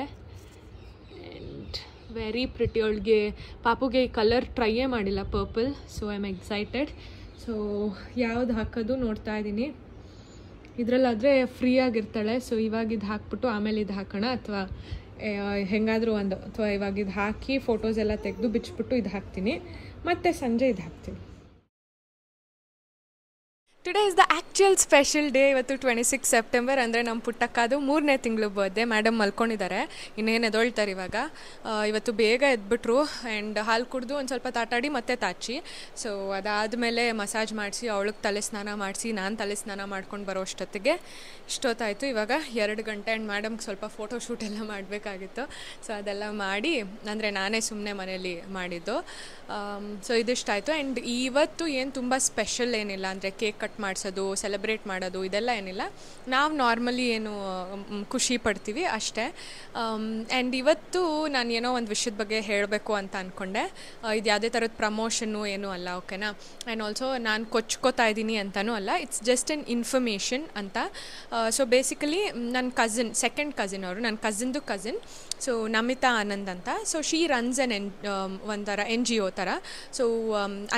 And very pretty. ಅವಳಿಗೆ ಪಾಪುಗೆ ಈ ಕಲರ್ ಟ್ರೈಯೇ ಮಾಡಿಲ್ಲ, purple. So I am excited. So ಯಾವ್ದು ಹಾಕೋದು ನೋಡ್ತಾ ಇದ್ದೀನಿ. ಇದರಲ್ಲಾದರೆ ಫ್ರೀ ಆಗಿರ್ತಾಳೆ. ಸೊ ಇವಾಗ ಇದು ಹಾಕ್ಬಿಟ್ಟು ಆಮೇಲೆ ಇದು ಹಾಕೋಣ, ಅಥವಾ ಹೆಂಗಾದರೂ ಒಂದು, ಅಥವಾ ಇವಾಗ ಇದು ಹಾಕಿ ಫೋಟೋಸ್ ಎಲ್ಲ ತೆಗೆದು ಬಿಚ್ಚಿಬಿಟ್ಟು ಇದು ಹಾಕ್ತೀನಿ, ಮತ್ತು ಸಂಜೆ ಇದು ಹಾಕ್ತೀನಿ. Today is the actual special day. ಇವತ್ತು 26 ಸೆಪ್ಟೆಂಬರ್, ಅಂದರೆ ನಮ್ಮ ಪುಟ್ಟಕ್ಕಾದು 3ನೇ ತಿಂಗಳು ಬರ್ತ್ಡೇ. ಮೇಡಮ್ ಮಲ್ಕೊಂಡಿದ್ದಾರೆ, ಇನ್ನೇನು ಎದೊಳ್ತಾರೆ ಇವಾಗ. ಇವತ್ತು ಬೇಗ ಎದ್ಬಿಟ್ರು. ಆ್ಯಂಡ್ ಹಾಲು ಕುಡಿದು ಒಂದು ಸ್ವಲ್ಪ ತಾಟಾಡಿ ಮತ್ತೆ ತಾಚಿ. ಸೊ ಅದಾದಮೇಲೆ ಮಸಾಜ್ ಮಾಡಿಸಿ, ಅವಳಿಗೆ ತಲೆ ಸ್ನಾನ ಮಾಡಿಸಿ, ನಾನು ತಲೆ ಸ್ನಾನ ಮಾಡ್ಕೊಂಡು ಬರೋ ಅಷ್ಟೊತ್ತಿಗೆ ಇಷ್ಟೊತ್ತಾಯಿತು. ಇವಾಗ 2 ಗಂಟೆ. ಆ್ಯಂಡ್ ಮೇಡಮ್ಗೆ ಸ್ವಲ್ಪ ಫೋಟೋ ಶೂಟ್ ಎಲ್ಲ ಮಾಡಬೇಕಾಗಿತ್ತು. ಸೊ ಅದೆಲ್ಲ ಮಾಡಿ, ಅಂದರೆ ನಾನೇ ಸುಮ್ಮನೆ ಮನೇಲಿ ಮಾಡಿದ್ದು. ಸೊ ಇದಿಷ್ಟಾಯಿತು. ಆ್ಯಂಡ್ ಇವತ್ತು ಏನು ತುಂಬ ಸ್ಪೆಷಲ್ ಏನಿಲ್ಲ, ಅಂದರೆ ಕೇಕ್ ಕಟ್ ಮಾಡಿಸೋದು, ಸೆಲೆಬ್ರೇಟ್ ಮಾಡೋದು ಇದೆಲ್ಲ ಏನಿಲ್ಲ. ನಾವು ನಾರ್ಮಲಿ ಏನು ಖುಷಿ ಪಡ್ತೀವಿ ಅಷ್ಟೇ. ಆ್ಯಂಡ್ ಇವತ್ತು ನಾನು ಏನೋ ಒಂದು ವಿಷಯದ ಬಗ್ಗೆ ಹೇಳಬೇಕು ಅಂತ ಅಂದ್ಕೊಂಡೆ. ಇದು ಯಾವುದೇ ಥರದ ಪ್ರಮೋಷನ್ನು ಏನೂ ಅಲ್ಲ, ಓಕೆನಾ. ಆ್ಯಂಡ್ ಆಲ್ಸೋ ನಾನು ಕೊಚ್ಕೋತಾ ಇದ್ದೀನಿ ಅಂತಲೂ ಅಲ್ಲ, ಇಟ್ಸ್ ಜಸ್ಟ್ ಎನ್ ಇನ್ಫರ್ಮೇಷನ್ ಅಂತ. ಸೊ ಬೇಸಿಕಲಿ ನನ್ನ ಕಸಿನ್, ಸೆಕೆಂಡ್ ಕಸಿನ್ ಅವರು, ನನ್ನ ಕಸಿನ್ದು ಕಸಿನ್, ಸೊ ನಮಿತಾ ಆನಂದ್ ಅಂತ. ಸೊ ಶೀ ರನ್ಸ್ ಒಂಥರ NGO ಥರ. ಸೊ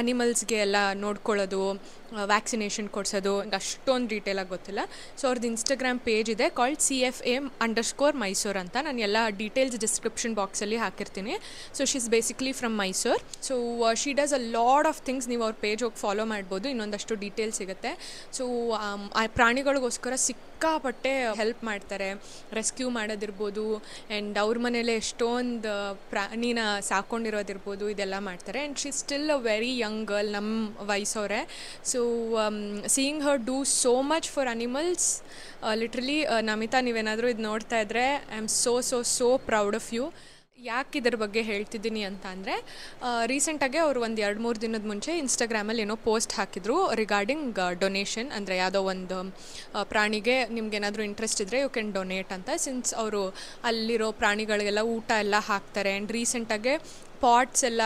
ಅನಿಮಲ್ಸ್ಗೆ ಎಲ್ಲ ನೋಡ್ಕೊಳ್ಳೋದು, ವ್ಯಾಕ್ಸಿನೇಷನ್ ಕೊಡಿಸೋದು, ಅಷ್ಟೊಂದು ಡೀಟೇಲಾಗಿ ಗೊತ್ತಿಲ್ಲ. ಸೊ ಅವ್ರದ್ದು ಇನ್ಸ್ಟಾಗ್ರಾಮ್ ಪೇಜ್ ಇದೆ, ಕಾಲ್ಡ್ CFA_Mysore ಅಂತ. ನಾನು ಎಲ್ಲ ಡೀಟೇಲ್ಸ್ ಡಿಸ್ಕ್ರಿಪ್ಷನ್ ಬಾಕ್ಸಲ್ಲಿ ಹಾಕಿರ್ತೀನಿ. So she is basically from Mysore. So she does a lot of things. ನೀವು ಅವ್ರ ಪೇಜ್ ಹೋಗಿ ಫಾಲೋ ಮಾಡ್ಬೋದು, ಇನ್ನೊಂದಷ್ಟು ಡೀಟೇಲ್ಸ್ ಸಿಗುತ್ತೆ. ಸೊ ಆ ಪ್ರಾಣಿಗಳಿಗೋಸ್ಕರ ಸಿಕ್ಕಾಪಟ್ಟೆ ಹೆಲ್ಪ್ ಮಾಡ್ತಾರೆ, ರೆಸ್ಕ್ಯೂ ಮಾಡೋದಿರ್ಬೋದು, ಆ್ಯಂಡ್ ಅವ್ರ ಮನೇಲೆ ಎಷ್ಟೊಂದು ಪ್ರಾಣಿನ ಸಾಕೊಂಡಿರೋದಿರ್ಬೋದು, ಇದೆಲ್ಲ ಮಾಡ್ತಾರೆ. And she still a very young girl, ನಮ್ಮ ವಯಸ್ಸವರೇ. So seeing her do so much for animals, literally Namitha, ನೀವೇನಾದರೂ ಇದು ನೋಡ್ತಾ ಇದ್ದರೆ I am so proud of you. ಯಾಕೆ ಇದ್ರ ಬಗ್ಗೆ ಹೇಳ್ತಿದ್ದೀನಿ ಅಂತ ಅಂದರೆ, ರೀಸೆಂಟಾಗೆ ಅವರು ಒಂದು 2-3 ದಿನದ ಮುಂಚೆ ಇನ್ಸ್ಟಾಗ್ರಾಮಲ್ಲಿ ಏನೋ ಪೋಸ್ಟ್ ಹಾಕಿದ್ರು ರಿಗಾರ್ಡಿಂಗ್ ಡೊನೇಷನ್. ಅಂದರೆ ಯಾವುದೋ ಒಂದು ಪ್ರಾಣಿಗೆ ನಿಮ್ಗೇನಾದರೂ ಇಂಟ್ರೆಸ್ಟ್ ಇದ್ದರೆ ಯು ಕ್ಯಾನ್ ಡೊನೇಟ್ ಅಂತ. ಸಿನ್ಸ್ ಅವರು ಅಲ್ಲಿರೋ ಪ್ರಾಣಿಗಳಿಗೆಲ್ಲ ಊಟ ಎಲ್ಲ ಹಾಕ್ತಾರೆ. ಆ್ಯಂಡ್ ರೀಸೆಂಟಾಗೆ ಪಾಟ್ಸ್ ಎಲ್ಲ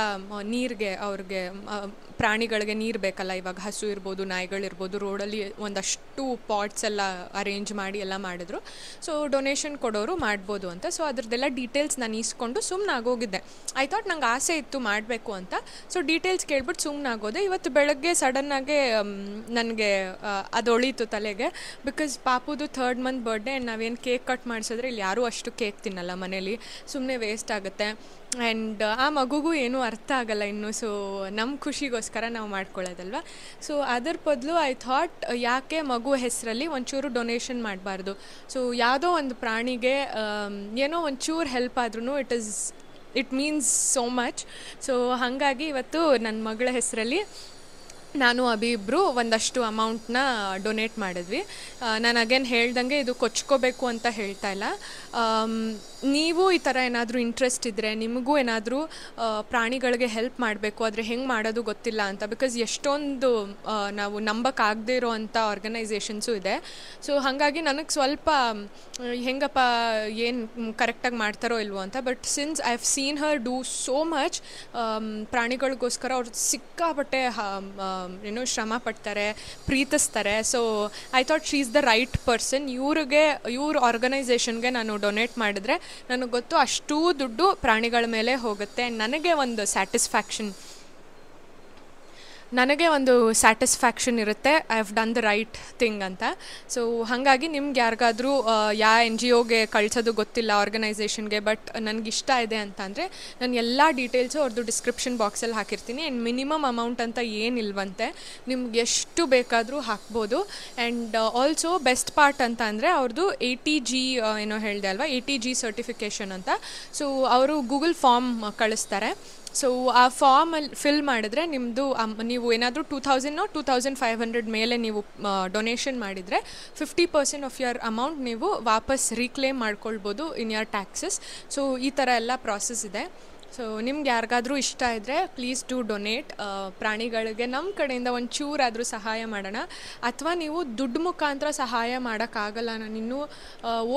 ನೀರಿಗೆ, ಅವ್ರಿಗೆ ಪ್ರಾಣಿಗಳಿಗೆ ನೀರು ಬೇಕಲ್ಲ, ಇವಾಗ ಹಸು ಇರ್ಬೋದು, ನಾಯಿಗಳಿರ್ಬೋದು, ರೋಡಲ್ಲಿ ಒಂದಷ್ಟು ಪಾಟ್ಸ್ ಎಲ್ಲ ಅರೇಂಜ್ ಮಾಡಿ ಎಲ್ಲ ಮಾಡಿದ್ರು. ಸೊ ಡೊನೇಷನ್ ಕೊಡೋರು ಮಾಡ್ಬೋದು ಅಂತ. ಸೊ ಅದ್ರದ್ದೆಲ್ಲ ಡೀಟೇಲ್ಸ್ ನಾನು ಇಸ್ಕೊಂಡು ಸುಮ್ಮನೆ ಆಗೋಗಿದ್ದೆ. ಐ ಥಾಟ್ ನಂಗೆ ಆಸೆ ಇತ್ತು ಮಾಡಬೇಕು ಅಂತ. ಸೊ ಡೀಟೇಲ್ಸ್ ಕೇಳ್ಬಿಟ್ಟು ಸುಮ್ಮನೆ ಆಗೋದೆ. ಇವತ್ತು ಬೆಳಗ್ಗೆ ಸಡನ್ನಾಗೆ ನನಗೆ ಅದು ಒಳೀತು ತಲೆಗೆ. ಬಿಕಾಸ್ ಪಾಪುದು 3rd month ಬರ್ಡೇ. ಆ್ಯಂಡ್ ನಾವೇನು ಕೇಕ್ ಕಟ್ ಮಾಡಿಸಿದ್ರೆ ಇಲ್ಲಿ ಯಾರೂ ಅಷ್ಟು ಕೇಕ್ ತಿನ್ನಲ್ಲ ಮನೇಲಿ, ಸುಮ್ಮನೆ ವೇಸ್ಟ್ ಆಗುತ್ತೆ. ಆ್ಯಂಡ್ ಆ ಮಗುಗೂ ಏನೂ ಅರ್ಥ ಆಗಲ್ಲ ಇನ್ನು. ಸೊ ನಮ್ಮ ಖುಷಿಗೋಸ್ಕರ ನಾವು ಮಾಡ್ಕೊಳ್ಳೋದಲ್ವ. ಸೊ ಅದರ ಬದಲು ಐ ಥಾಟ್, ಯಾಕೆ ಮಗು ಹೆಸರಲ್ಲಿ ಒಂಚೂರು ಡೊನೇಷನ್ ಮಾಡಬಾರ್ದು. ಸೊ ಯಾವುದೋ ಒಂದು ಪ್ರಾಣಿಗೆ ಏನೋ ಒಂಚೂರು ಹೆಲ್ಪ್ ಆದ್ರೂ it means so much. So ಹಾಗಾಗಿ ಇವತ್ತು ನನ್ನ ಮಗಳ ಹೆಸರಲ್ಲಿ ನಾನು ಅಭಿ ಇಬ್ಬರು ಒಂದಷ್ಟು ಅಮೌಂಟ್ನ ಡೊನೇಟ್ ಮಾಡಿದ್ವಿ. ನಾನು ಅಗೇನ್ ಹೇಳ್ದಂಗೆ ಇದು ಕೊಚ್ಕೋಬೇಕು ಅಂತ ಹೇಳ್ತಾ ಇಲ್ಲ. ನೀವು ಈ ಥರ ಏನಾದರೂ ಇಂಟ್ರೆಸ್ಟ್ ಇದ್ದರೆ, ನಿಮಗೂ ಏನಾದರೂ ಪ್ರಾಣಿಗಳಿಗೆ ಹೆಲ್ಪ್ ಮಾಡಬೇಕು, ಆದರೆ ಹೆಂಗೆ ಮಾಡೋದು ಗೊತ್ತಿಲ್ಲ ಅಂತ. ಬಿಕಾಸ್ ಎಷ್ಟೊಂದು ನಾವು ನಂಬಕ್ಕಾಗದೇ ಇರೋ ಅಂಥ ಆರ್ಗನೈಸೇಷನ್ಸು ಇದೆ. ಸೊ ಹಾಗಾಗಿ ನನಗೆ ಸ್ವಲ್ಪ ಹೆಂಗಪ್ಪ ಏನು ಕರೆಕ್ಟಾಗಿ ಮಾಡ್ತಾರೋ ಇಲ್ವೋ ಅಂತ. But since I have seen her do so much, ಪ್ರಾಣಿಗಳಿಗೋಸ್ಕರ ಅವ್ರು ಸಿಕ್ಕಾಪಟ್ಟೆ ಏನೋ ಶ್ರಮ ಪಡ್ತಾರೆ, ಪ್ರೀತಿಸ್ತಾರೆ. So I thought she is the right person. ಇವ್ರ ಆರ್ಗನೈಸೇಷನ್ಗೆ ನಾನು ಡೊನೇಟ್ ಮಾಡಿದ್ರೆ ನನಗೆ ಗೊತ್ತು ಅಷ್ಟೂ ದುಡ್ಡು ಪ್ರಾಣಿಗಳ ಮೇಲೆ ಹೋಗುತ್ತೆ. ನನಗೆ ಒಂದು ಸ್ಯಾಟಿಸ್ಫ್ಯಾಕ್ಷನ್ ಇರುತ್ತೆ, I have done the right thing ಅಂತ. ಸೊ ಹಾಗಾಗಿ ನಿಮ್ಗೆ ಯಾರಿಗಾದರೂ ಯಾವ NGOಗೆ ಕಳಿಸೋದು ಗೊತ್ತಿಲ್ಲ, ಆರ್ಗನೈಸೇಷನ್ಗೆ, ಬಟ್ ನನಗಿಷ್ಟ ಇದೆ ಅಂತ ಅಂದರೆ ನಾನು ಎಲ್ಲ ಡೀಟೇಲ್ಸು ಅವ್ರದ್ದು ಡಿಸ್ಕ್ರಿಪ್ಷನ್ ಬಾಕ್ಸಲ್ಲಿ ಹಾಕಿರ್ತೀನಿ. ಆ್ಯಂಡ್ ಮಿನಿಮಮ್ ಅಮೌಂಟ್ ಅಂತ ಏನಿಲ್ವಂತೆ, ನಿಮ್ಗೆ ಎಷ್ಟು ಬೇಕಾದರೂ ಹಾಕ್ಬೋದು. ಆ್ಯಂಡ್ ಆಲ್ಸೋ ಬೆಸ್ಟ್ ಪಾರ್ಟ್ ಅಂತ ಅಂದರೆ ಅವ್ರದ್ದು ATG ಏನೋ ಹೇಳಿದೆ ಅಲ್ವಾ, ATG ಸರ್ಟಿಫಿಕೇಷನ್ ಅಂತ. ಸೊ ಅವರು ಗೂಗಲ್ ಫಾರ್ಮ್ ಕಳಿಸ್ತಾರೆ. ಸೊ ಆ ಫಾರ್ಮಲ್ಲಿ ಫಿಲ್ ಮಾಡಿದ್ರೆ ನಿಮ್ಮದು ನೀವು ಏನಾದರೂ 2,500 ಮೇಲೆ ನೀವು ಡೊನೇಷನ್ ಮಾಡಿದರೆ 50% ಆಫ್ ಯುವರ್ ಅಮೌಂಟ್ ನೀವು ವಾಪಸ್ ರೀಕ್ಲೇಮ್ ಮಾಡ್ಕೊಳ್ಬೋದು ಇನ್ ಯುವರ್ ಟ್ಯಾಕ್ಸಸ್. ಸೊ ಈ ಥರ ಎಲ್ಲ ಪ್ರಾಸೆಸ್ ಇದೆ. ಸೊ ನಿಮ್ಗೆ ಯಾರಿಗಾದರೂ ಇಷ್ಟ ಇದ್ದರೆ ಪ್ಲೀಸ್ ಡೂ ಡೊನೇಟ್. ಪ್ರಾಣಿಗಳಿಗೆ ನಮ್ಮ ಕಡೆಯಿಂದ ಒಂಚೂರಾದರೂ ಸಹಾಯ ಮಾಡೋಣ. ಅಥವಾ ನೀವು ದುಡ್ಡು ಮುಖಾಂತರ ಸಹಾಯ ಮಾಡೋಕ್ಕಾಗಲ್ಲ, ನಾನು ಇನ್ನೂ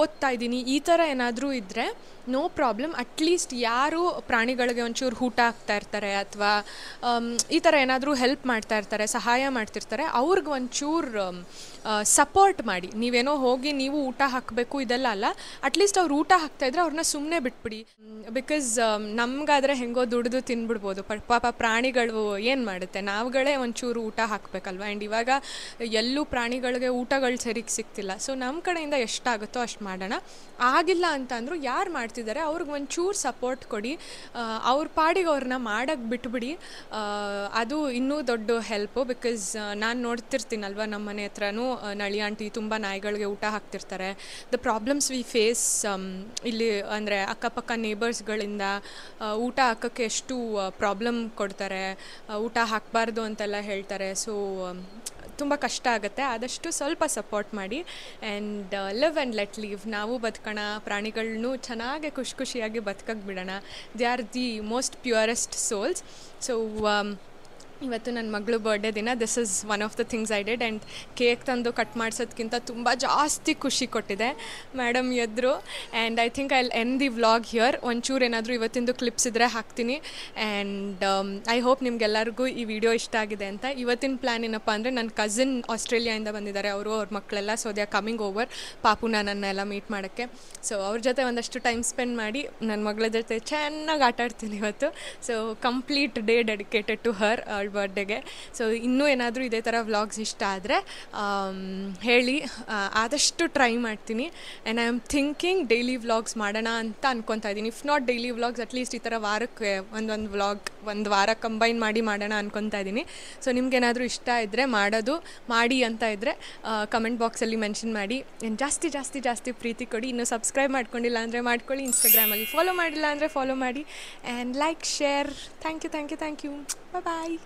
ಓದ್ತಾ ಇದ್ದೀನಿ, ಈ ಥರ ಏನಾದರೂ ಇದ್ದರೆ ನೋ ಪ್ರಾಬ್ಲಮ್. ಅಟ್ಲೀಸ್ಟ್ ಯಾರು ಪ್ರಾಣಿಗಳಿಗೆ ಒಂಚೂರು ಊಟ ಹಾಕ್ತಾ ಇರ್ತಾರೆ ಅಥವಾ ಈ ಥರ ಏನಾದರೂ ಹೆಲ್ಪ್ ಮಾಡ್ತಾ ಇರ್ತಾರೆ, ಸಹಾಯ ಮಾಡ್ತಿರ್ತಾರೆ, ಅವ್ರಿಗೆ ಒಂಚೂರು ಸಪೋರ್ಟ್ ಮಾಡಿ. ನೀವೇನೋ ಹೋಗಿ ನೀವು ಊಟ ಹಾಕಬೇಕು ಇದೆಲ್ಲ ಅಲ್ಲ, ಅಟ್ಲೀಸ್ಟ್ ಅವ್ರು ಊಟ ಹಾಕ್ತಾಯಿದ್ರೆ ಅವ್ರನ್ನ ಸುಮ್ಮನೆ ಬಿಟ್ಬಿಡಿ. ಬಿಕಾಸ್ ನಮಗಾದರೆ ಹೆಂಗೋ ದುಡಿದು ತಿನ್ಬಿಡ್ಬೋದು, ಪಾಪ ಪ್ರಾಣಿಗಳು ಏನು ಮಾಡುತ್ತೆ, ನಾವುಗಳೇ ಒಂಚೂರು ಊಟ ಹಾಕಬೇಕಲ್ವ. ಆ್ಯಂಡ್ ಇವಾಗ ಎಲ್ಲೂ ಪ್ರಾಣಿಗಳಿಗೆ ಊಟಗಳು ಸರಿಗೆ ಸಿಗ್ತಿಲ್ಲ. ಸೊ ನಮ್ಮ ಕಡೆಯಿಂದ ಎಷ್ಟಾಗುತ್ತೋ ಅಷ್ಟು ಮಾಡೋಣ. ಆಗಿಲ್ಲ ಅಂತಂದರೂ ಯಾರು ಮಾಡ್ತಿದ್ದಾರೆ ಅವ್ರಿಗೆ ಒಂಚೂರು ಸಪೋರ್ಟ್ ಕೊಡಿ. ಅವ್ರ ಪಾಡಿಗೆ ಅವ್ರನ್ನ ಮಾಡೋಕ್ಕೆ ಬಿಟ್ಬಿಡಿ, ಅದು ಇನ್ನೂ ದೊಡ್ಡ ಹೆಲ್ಪು. ಬಿಕಾಸ್ ನಾನು ನೋಡ್ತಿರ್ತೀನಲ್ವ, ನಮ್ಮ ಮನೆ ಹತ್ರನೂ ನಳಿ ಆಂಟಿ ತುಂಬ ನಾಯಿಗಳಿಗೆ ಊಟ ಹಾಕ್ತಿರ್ತಾರೆ. ದ ಪ್ರಾಬ್ಲಮ್ಸ್ ವಿ ಫೇಸ್ ಇಲ್ಲಿ ಅಂದರೆ ಅಕ್ಕಪಕ್ಕ ನೇಬರ್ಸ್ಗಳಿಂದ ಊಟ ಹಾಕೋಕ್ಕೆ ಎಷ್ಟು ಪ್ರಾಬ್ಲಮ್ ಕೊಡ್ತಾರೆ, ಊಟ ಹಾಕಬಾರ್ದು ಅಂತೆಲ್ಲ ಹೇಳ್ತಾರೆ. ಸೊ ತುಂಬ ಕಷ್ಟ ಆಗುತ್ತೆ. ಆದಷ್ಟು ಸ್ವಲ್ಪ ಸಪೋರ್ಟ್ ಮಾಡಿ. And live and let live. ನಾವು ಬದುಕೋಣ, ಪ್ರಾಣಿಗಳನ್ನೂ ಚೆನ್ನಾಗಿ ಖುಷಿಯಾಗಿ ಬದುಕಕ್ಕೆ ಬಿಡೋಣ. They are the most purest souls. So ಇವತ್ತು ನನ್ನ ಮಗಳು ಬರ್ಡೇ ದಿನ. This is one of the things I did. And cake ತಂದು ಕಟ್ ಮಾಡಿಸೋದ್ಕಿಂತ ತುಂಬ ಜಾಸ್ತಿ ಖುಷಿ ಕೊಟ್ಟಿದೆ. ಮೇಡಮ್ ಎದ್ರು. And I think I end the vlog here. ಒಂಚೂರು ಏನಾದರೂ ಇವತ್ತಿಂದು ಕ್ಲಿಪ್ಸ್ ಇದ್ದರೆ ಹಾಕ್ತೀನಿ. ಆ್ಯಂಡ್ ಐ ಹೋಪ್ ನಿಮಗೆಲ್ಲರಿಗೂ ಈ ವಿಡಿಯೋ ಇಷ್ಟ ಆಗಿದೆ ಅಂತ. ಇವತ್ತಿನ ಪ್ಲ್ಯಾನ್ ಏನಪ್ಪ ಅಂದರೆ, ನನ್ನ ಕಸಿನ್ ಆಸ್ಟ್ರೇಲಿಯಾಯಿಂದ ಬಂದಿದ್ದಾರೆ, ಅವ್ರ ಮಕ್ಕಳೆಲ್ಲ. So they are coming over ಪಾಪುನ ನನ್ನೆಲ್ಲ ಮೀಟ್ ಮಾಡೋಕ್ಕೆ. ಸೊ ಅವ್ರ ಜೊತೆ ಒಂದಷ್ಟು ಟೈಮ್ ಸ್ಪೆಂಡ್ ಮಾಡಿ ನನ್ನ ಮಗಳ ಜೊತೆ ಚೆನ್ನಾಗಿ ಆಟಾಡ್ತೀನಿ ಇವತ್ತು. So complete day dedicated to her, ಬರ್ಡೇಗೆ. ಸೊ ಇನ್ನೂ ಏನಾದರೂ ಇದೇ ಥರ ವ್ಲಾಗ್ಸ್ ಇಷ್ಟ ಆದರೆ ಹೇಳಿ, ಆದಷ್ಟು ಟ್ರೈ ಮಾಡ್ತೀನಿ. And I am thinking daily vlogs ಮಾಡೋಣ ಅಂತ ಅನ್ಕೊತಾ ಇದ್ದೀನಿ. If not daily vlogs, at least ಈ ಥರ ವಾರಕ್ಕೆ ಒಂದೊಂದು ವ್ಲಾಗ್ ಒಂದು ವಾರ ಕಂಬೈನ್ ಮಾಡಿ ಮಾಡೋಣ ಅನ್ಕೊತಾ ಇದ್ದೀನಿ. ಸೊ ನಿಮ್ಗೇನಾದರೂ ಇಷ್ಟ ಇದ್ದರೆ ಮಾಡಿ ಅಂತ ಇದ್ದರೆ ಕಮೆಂಟ್ ಬಾಕ್ಸಲ್ಲಿ ಮೆನ್ಷನ್ ಮಾಡಿ. ಜಾಸ್ತಿ ಜಾಸ್ತಿ ಜಾಸ್ತಿ ಪ್ರೀತಿ ಕೊಡಿ. ಇನ್ನೂ ಸಬ್ಸ್ಕ್ರೈಬ್ ಮಾಡ್ಕೊಂಡಿಲ್ಲ ಅಂದರೆ ಮಾಡ್ಕೊಳ್ಳಿ. ಇನ್ಸ್ಟಾಗ್ರಾಮಲ್ಲಿ ಫಾಲೋ ಮಾಡಿಲ್ಲ ಅಂದರೆ ಫಾಲೋ ಮಾಡಿ. And like, share. Thank you. Bye.